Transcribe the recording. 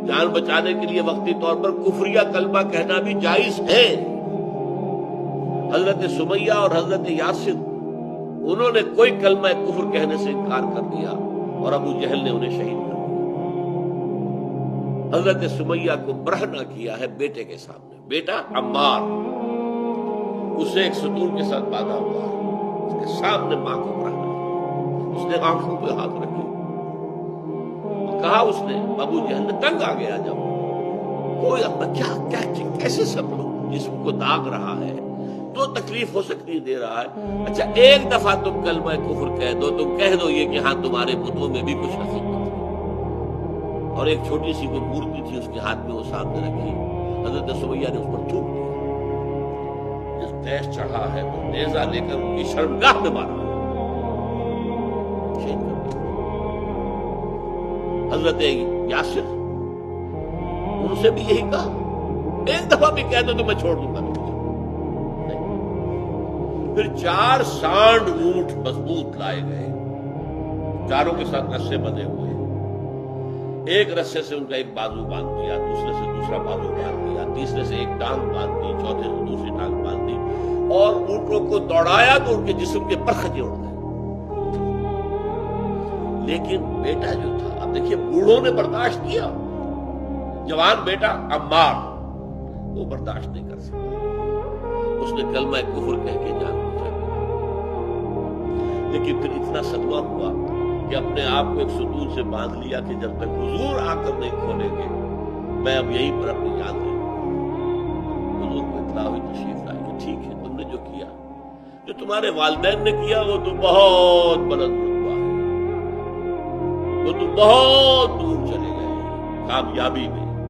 جان بچانے کے لیے وقتی طور پر کفریہ کلمہ کہنا بھی جائز ہے۔ حضرت سمیہ اور حضرت یاسر انہوں نے کوئی کلمہ کفر کہنے سے انکار کر دیا اور ابو جہل نے انہیں شہید کر دیا۔ حضرت سمیہ کو برہنہ کیا ہے بیٹے کے سامنے، بیٹا عمار اسے ایک ستون کے ساتھ باندھا ہوا ہے، اس کے سامنے ماں کو برہنہ کیا۔ اس نے آنکھوں پہ ہاتھ رکھے، کہا اس نے، ابو جہل نے تنگ آ گیا جب کوئی کیسے سب لوگ جسم کو داغ رہا ہے تو تکلیف ہو سکتی دے رہا ہے، اچھا ایک دفعہ تم کلمہ کفر کہہ دو، تم کہہ دو یہ کہ ہاں تمہارے بتوں میں بھی کچھ حقیقت ہے۔ اور ایک چھوٹی سی کوئی مورتی تھی اس کے ہاتھ میں وہ سامنے رکھی، حضرت سمیہ نے اس پر تھوک دیا، جس تیش چڑھا ہے وہ نیزہ لے کر ان کی شرمگاہ میں مارا، شہید کر دیا۔ حضرت یاسر ان سے بھی یہی کہا، ایک دفعہ بھی کہہ دو تو میں چھوڑ دوں گا۔ پھر 4 سانڈ اونٹ مضبوط لائے گئے، چاروں کے ساتھ رسے بندھے ہوئے، ایک رسے سے ان کا ایک بازو باندھ دیا، دوسرے سے دوسرا بازو باندھ دیا، تیسرے سے ایک ٹانگ باندھ دی، چوتھے سے دوسری ٹانگ باندھ دی، اور اونٹوں کو دوڑایا تو ان کے جسم کے پرخچے اڑ گئے۔ لیکن بیٹا جو تھا، اب دیکھیے بوڑھوں نے برداشت کیا، جوان بیٹا عمار وہ برداشت نہیں کر سکتا، اس نے کلمہ کفر کہہ کے جان بچا۔ لیکن پھر اتنا صدمہ ہوا کہ اپنے آپ کو ایک ستون سے باندھ لیا کہ جب تک حضور آ کر نہیں کھولیں گے میں اب یہیں پر اپنی جان دے دوں۔ حضور کو اطلاع ہوئی، تشریف لائے کہ ٹھیک ہے، تم نے جو کیا، جو تمہارے والدین نے کیا وہ تو بہت بلند رتبہ ہے، وہ تو بہت دور چلے گئے کامیابی میں۔